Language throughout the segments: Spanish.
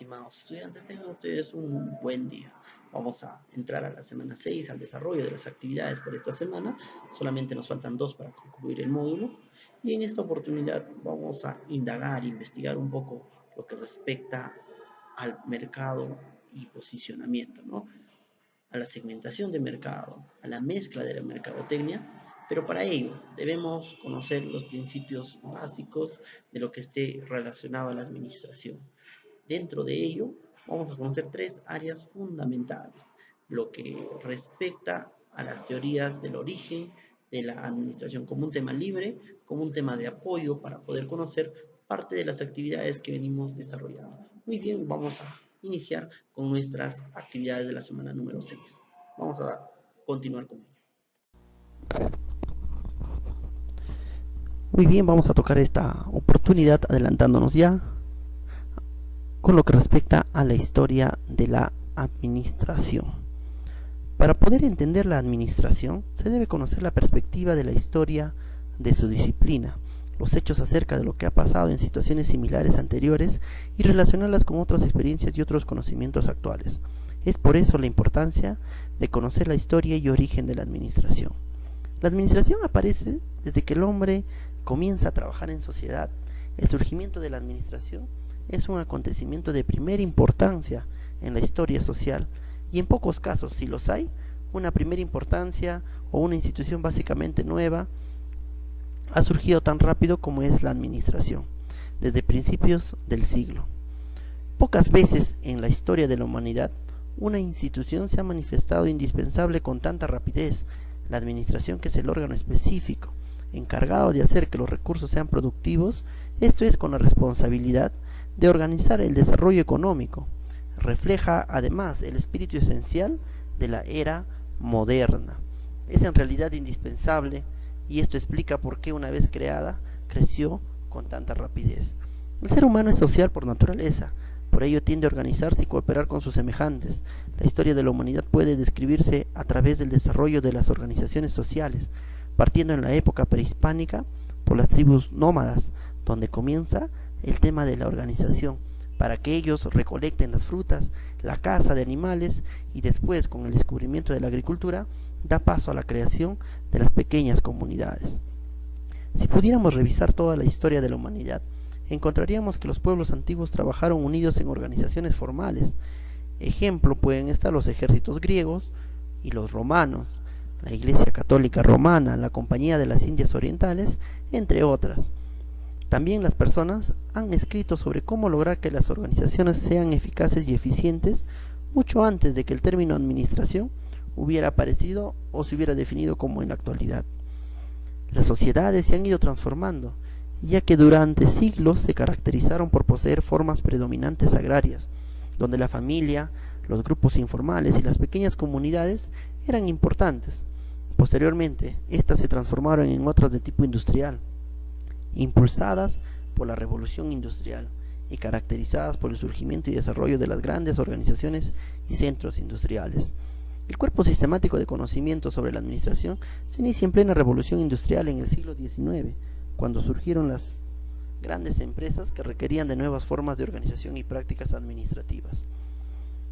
Estimados estudiantes, tengan ustedes un buen día. Vamos a entrar a la semana 6, al desarrollo de las actividades por esta semana. Solamente nos faltan 2 para concluir el módulo. Y en esta oportunidad vamos a indagar, investigar un poco lo que respecta al mercado y posicionamiento, ¿no? A la segmentación de mercado, a la mezcla de la mercadotecnia, pero para ello debemos conocer los principios básicos de lo que esté relacionado a la administración. Dentro de ello, vamos a conocer 3 áreas fundamentales, lo que respecta a las teorías del origen de la administración como un tema libre, como un tema de apoyo para poder conocer parte de las actividades que venimos desarrollando. Muy bien, vamos a iniciar con nuestras actividades de la semana número 6. Vamos a continuar con ello. Muy bien, vamos a tocar esta oportunidad adelantándonos ya con lo que respecta a la historia de la administración. Para poder entender la administración, se debe conocer la perspectiva de la historia de su disciplina, los hechos acerca de lo que ha pasado en situaciones similares anteriores y relacionarlas con otras experiencias y otros conocimientos actuales. Es por eso la importancia de conocer la historia y origen de la administración. La administración aparece desde que el hombre comienza a trabajar en sociedad. El surgimiento de la administración es un acontecimiento de primera importancia en la historia social y en pocos casos, si los hay, una primera importancia o una institución básicamente nueva ha surgido tan rápido como es la administración, desde principios del siglo. Pocas veces en la historia de la humanidad una institución se ha manifestado indispensable con tanta rapidez. La administración, que es el órgano específico encargado de hacer que los recursos sean productivos, esto es con la responsabilidad de organizar el desarrollo económico. Refleja además el espíritu esencial de la era moderna. Es en realidad indispensable y esto explica por qué una vez creada creció con tanta rapidez. El ser humano es social por naturaleza, por ello tiende a organizarse y cooperar con sus semejantes. La historia de la humanidad puede describirse a través del desarrollo de las organizaciones sociales, partiendo en la época prehispánica por las tribus nómadas, donde comienza el tema de la organización, para que ellos recolecten las frutas, la caza de animales y después, con el descubrimiento de la agricultura, da paso a la creación de las pequeñas comunidades. Si pudiéramos revisar toda la historia de la humanidad, encontraríamos que los pueblos antiguos trabajaron unidos en organizaciones formales. Ejemplo pueden estar los ejércitos griegos y los romanos, la Iglesia Católica Romana, la Compañía de las Indias Orientales, entre otras. También las personas han escrito sobre cómo lograr que las organizaciones sean eficaces y eficientes mucho antes de que el término administración hubiera aparecido o se hubiera definido como en la actualidad. Las sociedades se han ido transformando, ya que durante siglos se caracterizaron por poseer formas predominantes agrarias, donde la familia, los grupos informales y las pequeñas comunidades eran importantes. Posteriormente, estas se transformaron en otras de tipo industrial, impulsadas por la revolución industrial y caracterizadas por el surgimiento y desarrollo de las grandes organizaciones y centros industriales. El cuerpo sistemático de conocimiento sobre la administración se inicia en plena revolución industrial en el siglo XIX, cuando surgieron las grandes empresas que requerían de nuevas formas de organización y prácticas administrativas.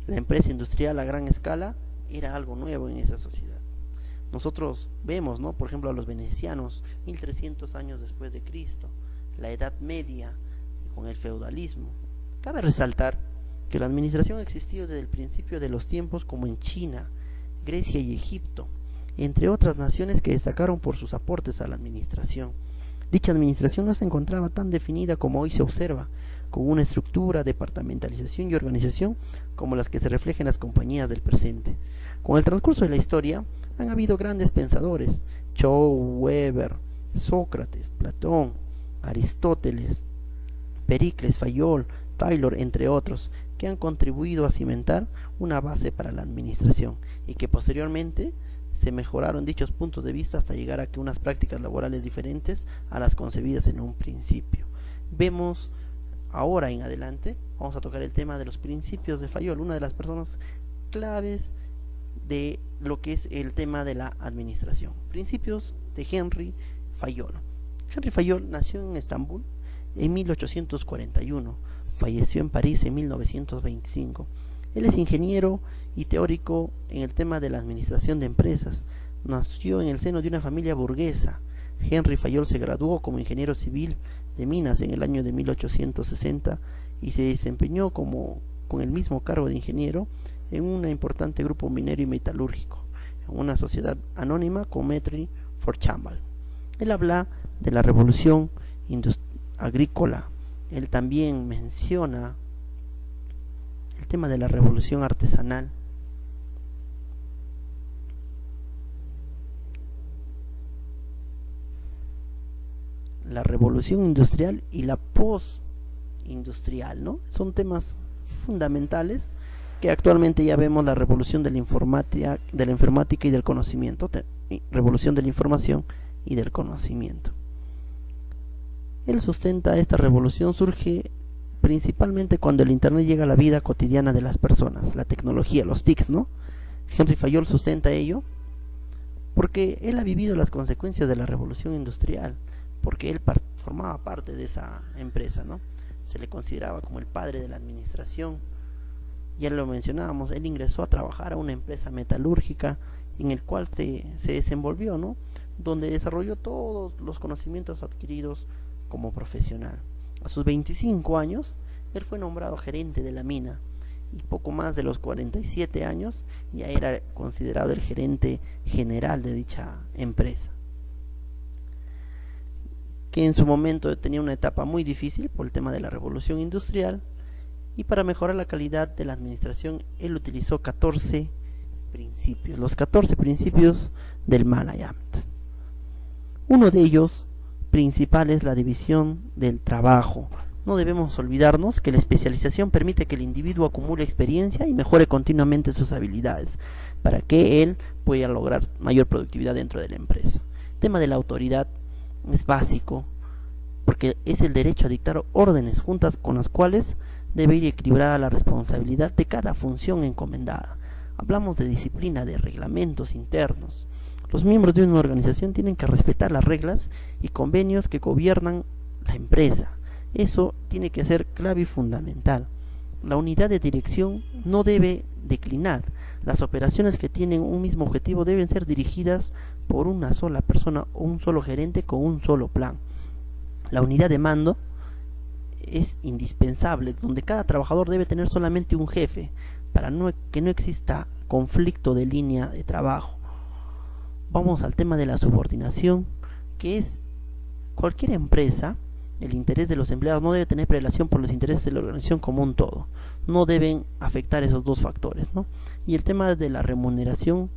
La empresa industrial a gran escala era algo nuevo en esa sociedad. Nosotros vemos, ¿no?, por ejemplo, a los venecianos 1300 años después de Cristo, la Edad Media con el feudalismo. Cabe resaltar que la administración ha existido desde el principio de los tiempos, como en China, Grecia y Egipto, entre otras naciones que destacaron por sus aportes a la administración. Dicha administración no se encontraba tan definida como hoy se observa, con una estructura, departamentalización y organización como las que se reflejan en las compañías del presente. Con el transcurso de la historia han habido grandes pensadores: Shaw, Weber, Sócrates, Platón, Aristóteles, Pericles, Fayol, Taylor, entre otros, que han contribuido a cimentar una base para la administración y que posteriormente se mejoraron dichos puntos de vista hasta llegar a que unas prácticas laborales diferentes a las concebidas en un principio. Vemos ahora en adelante, vamos a tocar el tema de los principios de Fayol, una de las personas claves de lo que es el tema de la administración. Principios de Henry Fayol. Henry Fayol nació en Estambul en 1841. falleció en París en 1925. Él es ingeniero y teórico en el tema de la administración de empresas. Nació en el seno de una familia burguesa. Henry Fayol se graduó como ingeniero civil de minas en el año de 1860 y se desempeñó con el mismo cargo de ingeniero en un importante grupo minero y metalúrgico, en una sociedad anónima Cometry for Chambal. Él habla de la revolución agrícola. Él también menciona el tema de la revolución artesanal. La revolución industrial y la post-industrial, ¿no? Son temas fundamentales que actualmente ya vemos. La revolución de la informática y del conocimiento, revolución de la información y del conocimiento. Él sustenta esta revolución surge principalmente cuando el internet llega a la vida cotidiana de las personas, la tecnología, los TICs, ¿no? Henry Fayol sustenta ello porque él ha vivido las consecuencias de la revolución industrial, porque él formaba parte de esa empresa, ¿no? Se le consideraba como el padre de la administración. Ya lo mencionábamos, él ingresó a trabajar a una empresa metalúrgica en el cual se desenvolvió, ¿no? Donde desarrolló todos los conocimientos adquiridos como profesional. A sus 25 años, él fue nombrado gerente de la mina y poco más de los 47 años ya era considerado el gerente general de dicha empresa, que en su momento tenía una etapa muy difícil por el tema de la revolución industrial, y para mejorar la calidad de la administración él utilizó 14 principios, los 14 principios del management. Uno de ellos principal es la división del trabajo. No debemos olvidarnos que la especialización permite que el individuo acumule experiencia y mejore continuamente sus habilidades para que él pueda lograr mayor productividad dentro de la empresa. El tema de la autoridad es básico porque es el derecho a dictar órdenes juntas con las cuales debe ir equilibrada la responsabilidad de cada función encomendada. Hablamos de disciplina, de reglamentos internos. Los miembros de una organización tienen que respetar las reglas y convenios que gobiernan la empresa. Eso tiene que ser clave y fundamental. La unidad de dirección no debe declinar. Las operaciones que tienen un mismo objetivo deben ser dirigidas por una sola persona o un solo gerente con un solo plan. La unidad de mando es indispensable, donde cada trabajador debe tener solamente un jefe para que no exista conflicto de línea de trabajo. Vamos al tema de la subordinación, que es cualquier empresa. El interés de los empleados no debe tener prelación por los intereses de la organización como un todo. No deben afectar esos dos factores, ¿no? Y el tema de la remuneración,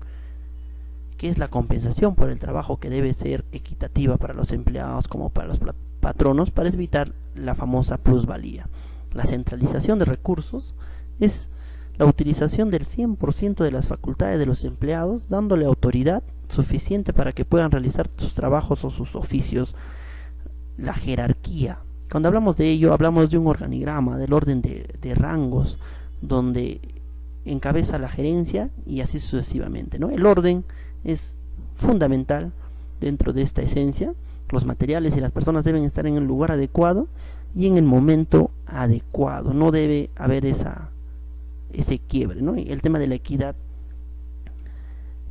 que es la compensación por el trabajo, que debe ser equitativa para los empleados como para los patronos, para evitar la famosa plusvalía. La centralización de recursos es la utilización del 100% de las facultades de los empleados, dándole autoridad suficiente para que puedan realizar sus trabajos o sus oficios. La jerarquía, cuando hablamos de ello, hablamos de un organigrama, del orden de rangos, donde encabeza la gerencia y así sucesivamente, ¿no? El orden es fundamental dentro de esta esencia. Los materiales y las personas deben estar en el lugar adecuado y en el momento adecuado. No debe haber ese quiebre, ¿no? Y el tema de la equidad,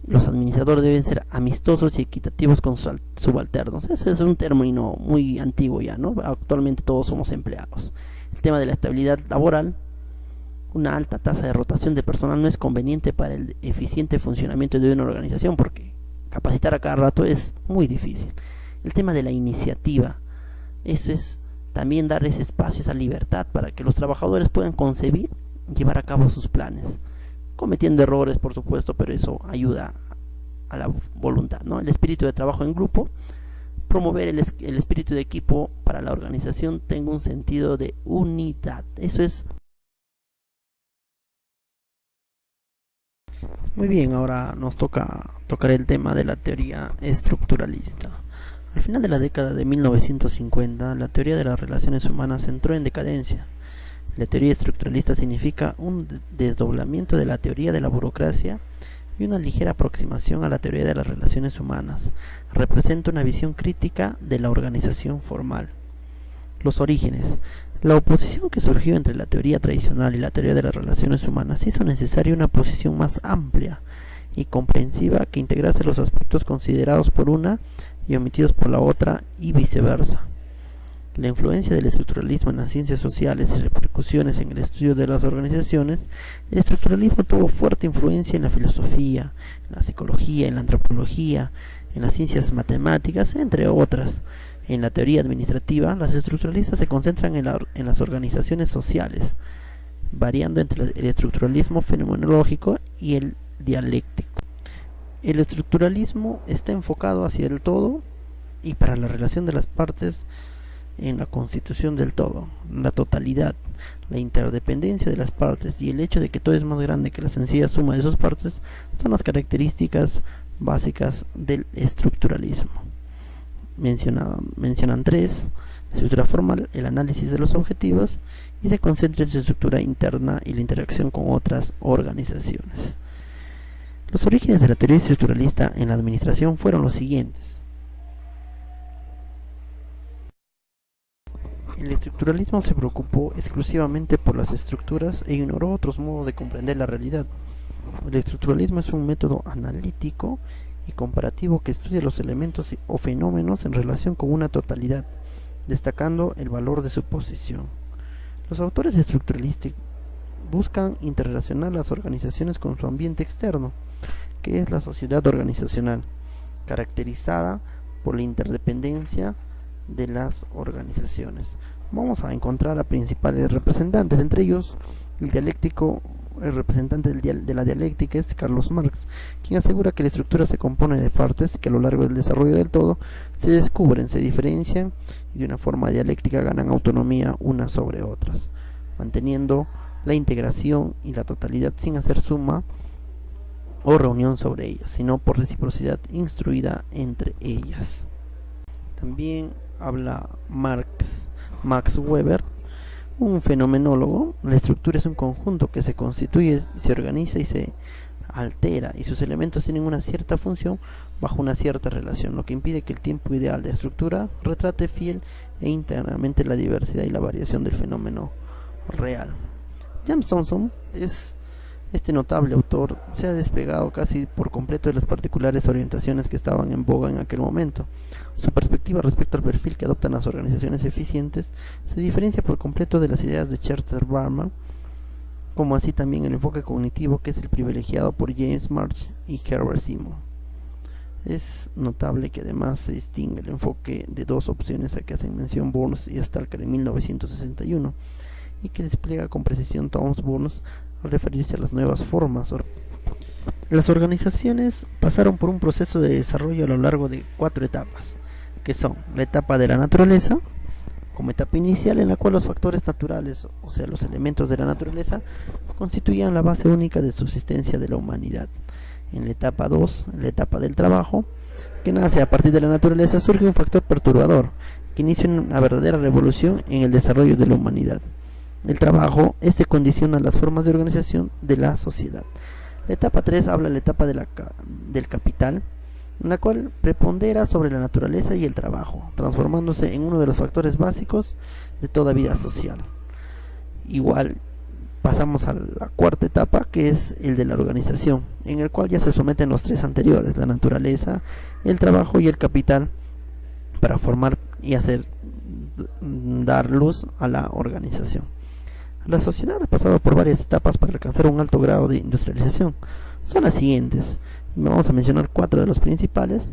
los administradores deben ser amistosos y equitativos con sus subalternos. Ese es un término muy antiguo ya, ¿no? Actualmente todos somos empleados. El tema de la estabilidad laboral, una alta tasa de rotación de personal no es conveniente para el eficiente funcionamiento de una organización, porque capacitar a cada rato es muy difícil. El tema de la iniciativa, eso es también dar ese espacio, esa libertad para que los trabajadores puedan concebir y llevar a cabo sus planes, cometiendo errores por supuesto, pero eso ayuda a la voluntad, ¿no? El espíritu de trabajo en grupo, promover el espíritu de equipo para la organización tenga un sentido de unidad. Eso es. Muy bien, ahora nos toca tocar el tema de la teoría estructuralista. Al final de la década de 1950, la teoría de las relaciones humanas entró en decadencia. La teoría estructuralista significa un desdoblamiento de la teoría de la burocracia y una ligera aproximación a la teoría de las relaciones humanas. Representa una visión crítica de la organización formal. Los orígenes. La oposición que surgió entre la teoría tradicional y la teoría de las relaciones humanas hizo necesaria una posición más amplia y comprensiva que integrase los aspectos considerados por una y omitidos por la otra y viceversa. La influencia del estructuralismo en las ciencias sociales y repercusiones en el estudio de las organizaciones. El estructuralismo tuvo fuerte influencia en la filosofía, en la psicología, en la antropología, en las ciencias matemáticas, entre otras. En la teoría administrativa, los estructuralistas se concentran en las organizaciones sociales, variando entre el estructuralismo fenomenológico y el dialéctico. El estructuralismo está enfocado hacia el todo y para la relación de las partes en la constitución del todo, la totalidad, la interdependencia de las partes y el hecho de que todo es más grande que la sencilla suma de sus partes son las características básicas del estructuralismo. Mencionan tres: la estructura formal, el análisis de los objetivos, y se concentra en su estructura interna y la interacción con otras organizaciones. Los orígenes de la teoría estructuralista en la administración fueron los siguientes. El estructuralismo se preocupó exclusivamente por las estructuras e ignoró otros modos de comprender la realidad. El estructuralismo es un método analítico y comparativo que estudia los elementos o fenómenos en relación con una totalidad, destacando el valor de su posición. Los autores estructuralistas buscan interrelacionar las organizaciones con su ambiente externo, que es la sociedad organizacional, caracterizada por la interdependencia de las organizaciones. Vamos a encontrar a principales representantes, entre ellos el representante de la dialéctica es Carlos Marx, quien asegura que la estructura se compone de partes que a lo largo del desarrollo del todo se descubren, se diferencian y de una forma dialéctica ganan autonomía unas sobre otras, manteniendo la integración y la totalidad sin hacer suma o reunión sobre ellas, sino por reciprocidad instruida entre ellas. También habla Max Weber, un fenomenólogo. La estructura es un conjunto que se constituye, se organiza y se altera, y sus elementos tienen una cierta función bajo una cierta relación, lo que impide que el tiempo ideal de la estructura retrate fiel e íntegramente la diversidad y la variación del fenómeno real. James Thomson este notable autor se ha despegado casi por completo de las particulares orientaciones que estaban en boga en aquel momento. Su perspectiva respecto al perfil que adoptan las organizaciones eficientes se diferencia por completo de las ideas de Chester Barman, como así también el enfoque cognitivo, que es el privilegiado por James March y Herbert Simon. Es notable que además se distingue el enfoque de dos opciones a que hacen mención Burns y Stalker en 1961, y que despliega con precisión Thomas Burns al referirse a las nuevas formas. Las organizaciones pasaron por un proceso de desarrollo a lo largo de 4 etapas, que son la etapa de la naturaleza, como etapa inicial en la cual los factores naturales, o sea los elementos de la naturaleza, constituían la base única de subsistencia de la humanidad. En la etapa 2, la etapa del trabajo, que nace a partir de la naturaleza, surge un factor perturbador, que inicia una verdadera revolución en el desarrollo de la humanidad. El trabajo, condiciona las formas de organización de la sociedad. La etapa 3 habla de la etapa del capital, en la cual prepondera sobre la naturaleza y el trabajo, transformándose en uno de los factores básicos de toda vida social. Igual pasamos a la cuarta etapa, que es el de la organización, en el cual ya se someten los 3 anteriores, la naturaleza, el trabajo y el capital, para formar y dar luz a la organización. La sociedad ha pasado por varias etapas para alcanzar un alto grado de industrialización. Son las siguientes. Vamos a mencionar 4 de los principales.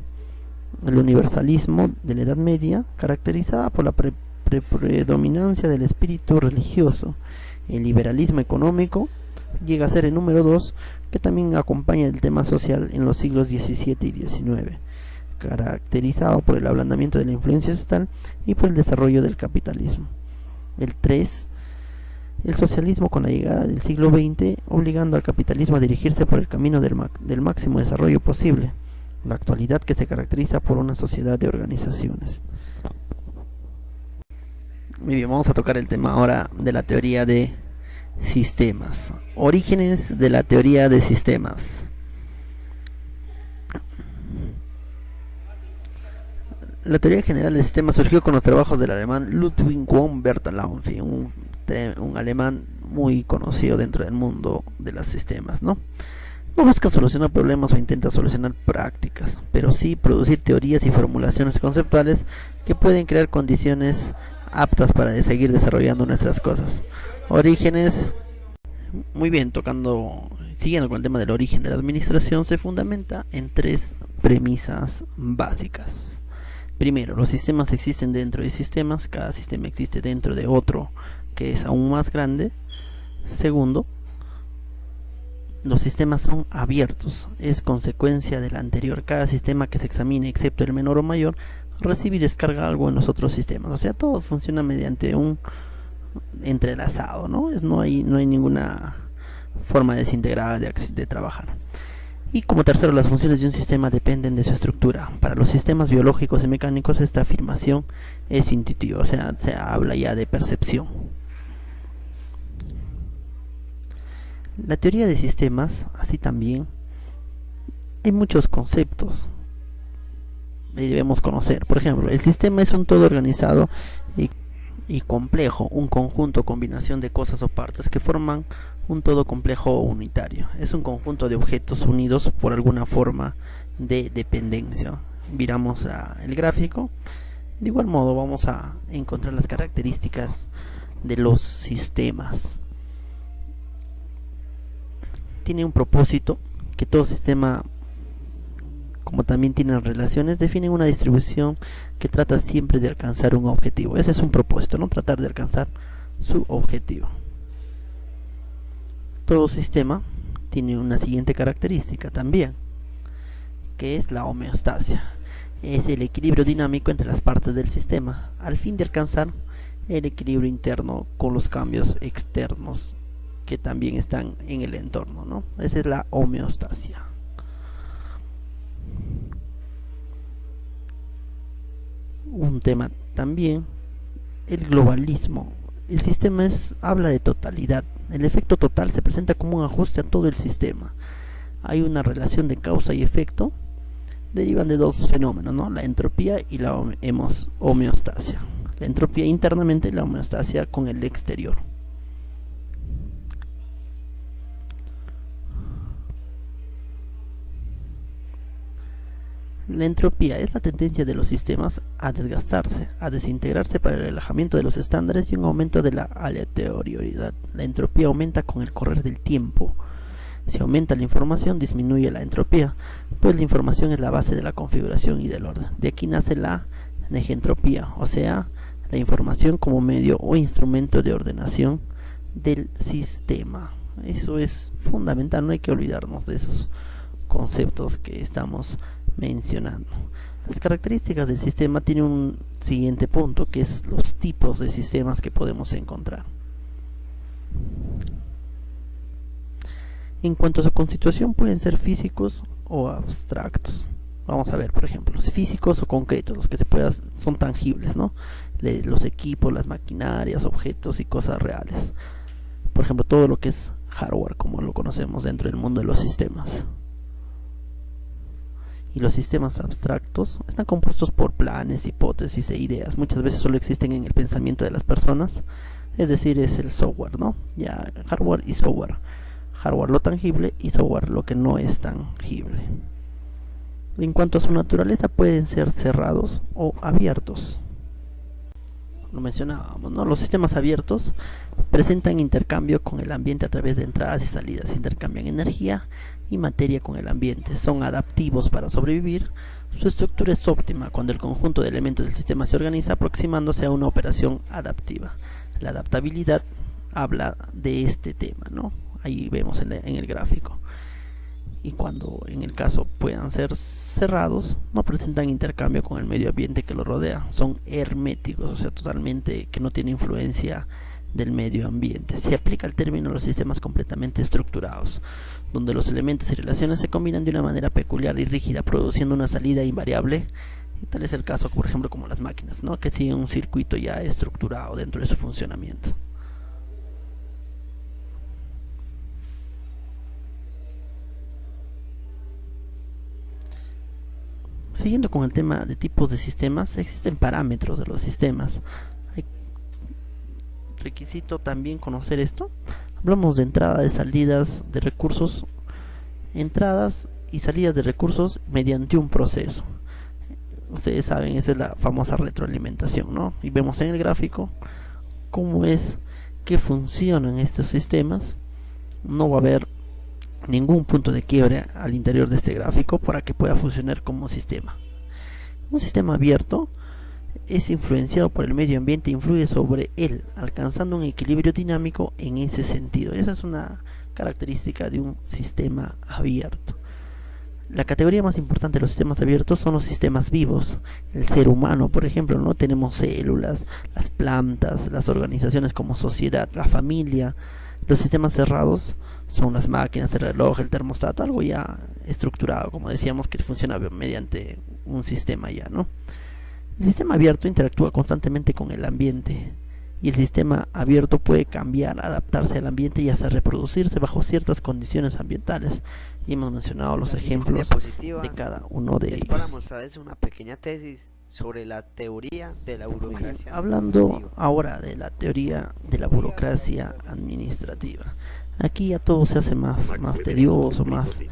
El universalismo de la Edad Media, caracterizada por la predominancia del espíritu religioso. El liberalismo económico llega a ser el número 2, que también acompaña el tema social en los siglos XVII y XIX, caracterizado por el ablandamiento de la influencia estatal y por el desarrollo del capitalismo. El 3, el socialismo con la llegada del siglo XX, obligando al capitalismo a dirigirse por el camino del máximo desarrollo posible. La actualidad, que se caracteriza por una sociedad de organizaciones. Muy bien, vamos a tocar el tema ahora de la teoría de sistemas. Orígenes de la teoría de sistemas. La teoría general del sistema surgió con los trabajos del alemán Ludwig von Bertalanffy, un alemán muy conocido dentro del mundo de los sistemas, ¿no? No busca solucionar problemas o intenta solucionar prácticas, pero sí producir teorías y formulaciones conceptuales que pueden crear condiciones aptas para seguir desarrollando nuestras cosas. Orígenes. Muy bien, siguiendo con el tema del origen de la administración, se fundamenta en 3 premisas básicas. Primero, los sistemas existen dentro de sistemas, cada sistema existe dentro de otro que es aún más grande. Segundo, los sistemas son abiertos, es consecuencia del anterior. Cada sistema que se examine, excepto el menor o mayor, recibe y descarga algo en los otros sistemas. O sea, todo funciona mediante un entrelazado, ¿no? No hay ninguna forma desintegrada de trabajar. Y como tercero, las funciones de un sistema dependen de su estructura. Para los sistemas biológicos y mecánicos esta afirmación es intuitiva, o sea, se habla ya de percepción. La teoría de sistemas, así también, hay muchos conceptos que debemos conocer. Por ejemplo, el sistema es un todo organizado y complejo, un conjunto o combinación de cosas o partes que forman un todo complejo o unitario. Es un conjunto de objetos unidos por alguna forma de dependencia. Miramos el gráfico. De igual modo vamos a encontrar las características de los sistemas. Tiene un propósito, que todo sistema, como también tiene relaciones, definen una distribución que trata siempre de alcanzar un objetivo. Ese es un propósito, ¿no? Tratar de alcanzar su objetivo. Todo sistema tiene una siguiente característica también, que es la homeostasia. Es el equilibrio dinámico entre las partes del sistema, al fin de alcanzar el equilibrio interno con los cambios externos que también están en el entorno, ¿no? Esa es la homeostasia. Un tema también, el globalismo. El sistema habla de totalidad. El efecto total se presenta como un ajuste a todo el sistema. Hay una relación de causa y efecto. Derivan de 2 fenómenos, ¿no? La entropía y la homeostasia. La entropía internamente y la homeostasia con el exterior. La entropía es la tendencia de los sistemas a desgastarse, a desintegrarse para el relajamiento de los estándares y un aumento de la aleatoriedad. La entropía aumenta con el correr del tiempo. Si aumenta la información, disminuye la entropía, pues la información es la base de la configuración y del orden. De aquí nace la negentropía, o sea, la información como medio o instrumento de ordenación del sistema. Eso es fundamental, no hay que olvidarnos de esos conceptos que estamos mencionando. Las características del sistema tienen un siguiente punto, que es los tipos de sistemas que podemos encontrar. En cuanto a su constitución, pueden ser físicos o abstractos. Vamos a ver, por ejemplo, los físicos o concretos, los que son tangibles, ¿no? Los equipos, las maquinarias, objetos y cosas reales. Por ejemplo, todo lo que es hardware, como lo conocemos dentro del mundo de los sistemas. Y los sistemas abstractos están compuestos por planes, hipótesis e ideas. Muchas veces solo existen en el pensamiento de las personas. Es decir, es el software, ¿no? Ya, hardware y software. Hardware lo tangible y software lo que no es tangible. En cuanto a su naturaleza, pueden ser cerrados o abiertos. Lo mencionábamos, ¿no? Los sistemas abiertos presentan intercambio con el ambiente a través de entradas y salidas. Intercambian energía y materia con el ambiente. Son adaptivos para sobrevivir. Su estructura es óptima cuando el conjunto de elementos del sistema se organiza aproximándose a una operación adaptiva. La adaptabilidad habla de este tema, ¿no? Ahí vemos en el gráfico. Y cuando en el caso puedan ser cerrados, no presentan intercambio con el medio ambiente que los rodea. Son herméticos, o sea, totalmente que no tiene influencia del medio ambiente. Se aplica el término a los sistemas completamente estructurados, donde los elementos y relaciones se combinan de una manera peculiar y rígida, produciendo una salida invariable. Y tal es el caso, por ejemplo, como las máquinas, ¿no? Que siguen un circuito ya estructurado dentro de su funcionamiento. Siguiendo con el tema de tipos de sistemas, existen parámetros de los sistemas. Hay requisito también conocer esto. Hablamos de entrada, de salidas de recursos, entradas y salidas de recursos mediante un proceso. Ustedes saben, esa es la famosa retroalimentación, ¿no? Y vemos en el gráfico cómo es que funcionan estos sistemas. No va a haber ningún punto de quiebre al interior de este gráfico para que pueda funcionar como sistema. Un sistema abierto es influenciado por el medio ambiente e influye sobre él, alcanzando un equilibrio dinámico en ese sentido. Esa es una característica de un sistema abierto. La categoría más importante de los sistemas abiertos son los sistemas vivos. El ser humano, por ejemplo, ¿no? Tenemos células, las plantas, las organizaciones como sociedad, la familia. Los sistemas cerrados son las máquinas, el reloj, el termostato, algo ya estructurado, como decíamos, que funciona mediante un sistema ya, ¿no? El sistema abierto interactúa constantemente con el ambiente, y el sistema abierto puede cambiar, adaptarse al ambiente y hasta reproducirse bajo ciertas condiciones ambientales. Y hemos mencionado los ejemplos de cada uno de ellos. Para mostrarles una pequeña tesis sobre la teoría de la burocracia. Hablando ahora de la teoría de la burocracia administrativa, aquí ya todo se hace más tedioso, más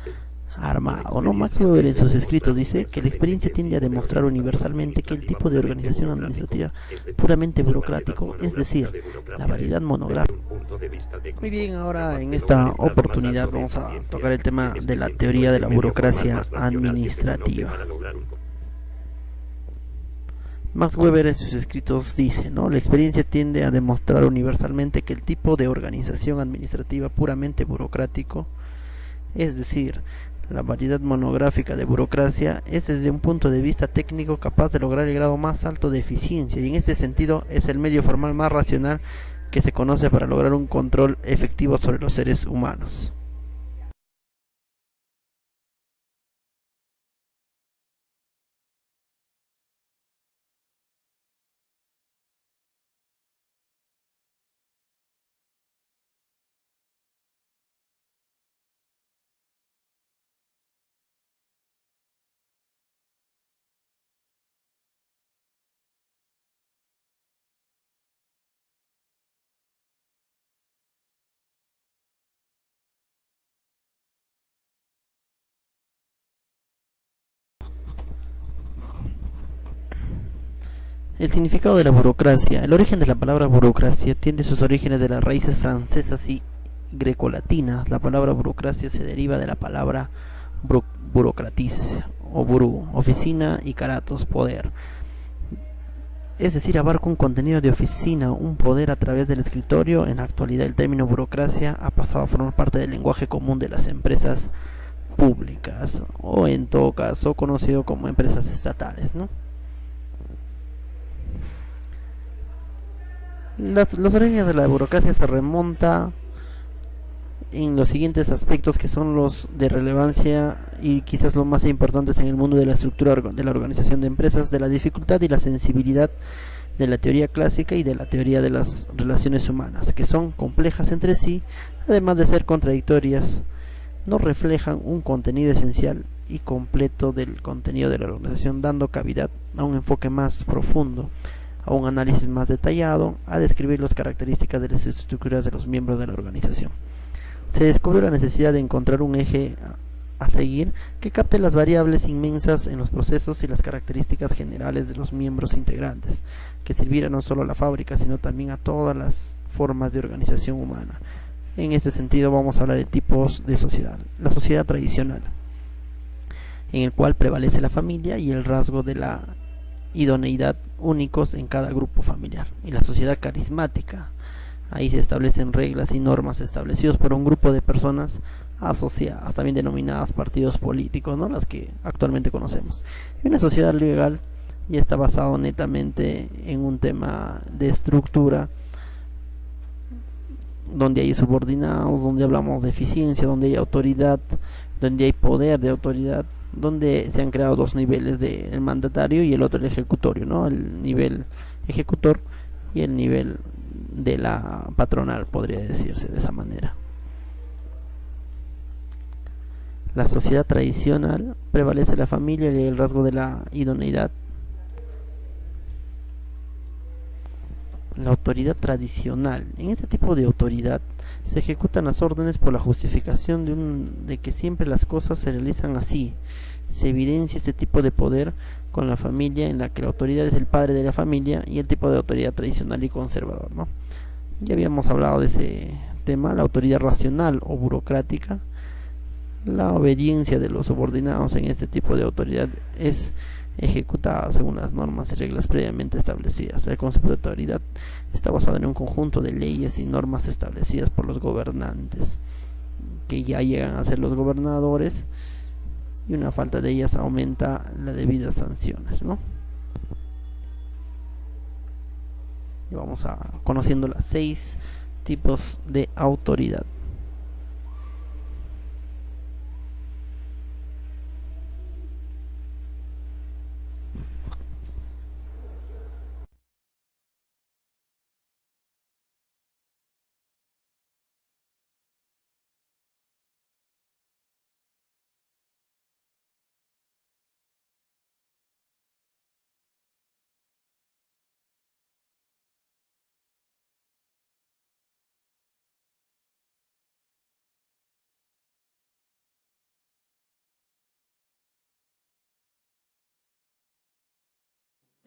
armado, ¿no? Max Weber en sus escritos dice que la experiencia tiende a demostrar universalmente que el tipo de organización administrativa puramente burocrático, es decir, la variedad monográfica. Muy bien, ahora en esta oportunidad vamos a tocar el tema de la teoría de la burocracia administrativa. Max Weber en sus escritos dice, ¿no? La experiencia tiende a demostrar universalmente que el tipo de organización administrativa puramente burocrático, es decir, la variedad monográfica de burocracia, es desde un punto de vista técnico capaz de lograr el grado más alto de eficiencia, y en este sentido es el medio formal más racional que se conoce para lograr un control efectivo sobre los seres humanos. El significado de la burocracia. El origen de la palabra burocracia tiene sus orígenes de las raíces francesas y grecolatinas. La palabra burocracia se deriva de la palabra burocratis o burú, oficina, y karatos, poder. Es decir, abarca un contenido de oficina, un poder a través del escritorio. En la actualidad el término burocracia ha pasado a formar parte del lenguaje común de las empresas públicas, o en todo caso conocido como empresas estatales, ¿no? Los orígenes de la burocracia se remonta en los siguientes aspectos, que son los de relevancia y quizás los más importantes en el mundo de la estructura de la organización de empresas, de la dificultad y la sensibilidad de la teoría clásica y de la teoría de las relaciones humanas, que son complejas entre sí, además de ser contradictorias. No reflejan un contenido esencial y completo del contenido de la organización, dando cavidad a un enfoque más profundo, a un análisis más detallado, a describir las características de las estructuras de los miembros de la organización. Se descubrió la necesidad de encontrar un eje a seguir que capte las variables inmensas en los procesos y las características generales de los miembros integrantes, que sirviera no solo a la fábrica, sino también a todas las formas de organización humana. En este sentido vamos a hablar de tipos de sociedad. La sociedad tradicional, en el cual prevalece la familia y el rasgo de la idoneidad únicos en cada grupo familiar. Y la sociedad carismática, ahí se establecen reglas y normas establecidos por un grupo de personas asociadas, también denominadas partidos políticos, ¿no? Las que actualmente conocemos. Y una sociedad legal ya está basado netamente en un tema de estructura, donde hay subordinados, donde hablamos de eficiencia, donde hay autoridad, donde hay poder de autoridad, donde se han creado dos niveles, el mandatario y el otro el ejecutorio, ¿no? El nivel ejecutor y el nivel de la patronal, podría decirse de esa manera. la sociedad tradicional prevalece la familia y el rasgo de la idoneidad. La autoridad tradicional. En este tipo de autoridad se ejecutan las órdenes por la justificación de que siempre las cosas se realizan así. Se evidencia este tipo de poder con la familia, en la que la autoridad es el padre de la familia, y el tipo de autoridad tradicional y conservador, ¿no? Ya habíamos hablado de ese tema, la autoridad racional o burocrática. La obediencia de los subordinados en este tipo de autoridad es ejecutada según las normas y reglas previamente establecidas. El concepto de autoridad está basado en un conjunto de leyes y normas establecidas por los gobernantes, que ya llegan a ser los gobernadores, y una falta de ellas aumenta las debidas sanciones, ¿no? Y vamos a conociendo las 6 tipos de autoridad.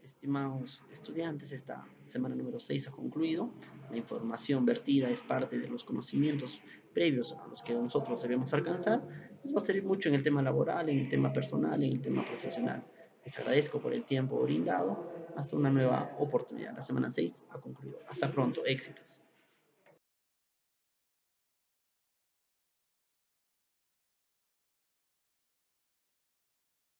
Estimados estudiantes, esta semana número 6 ha concluido. La información vertida es parte de los conocimientos previos a los que nosotros debemos alcanzar. Nos va a servir mucho en el tema laboral, en el tema personal, en el tema profesional. Les agradezco por el tiempo brindado. Hasta una nueva oportunidad. La semana 6 ha concluido. Hasta pronto. Éxitos.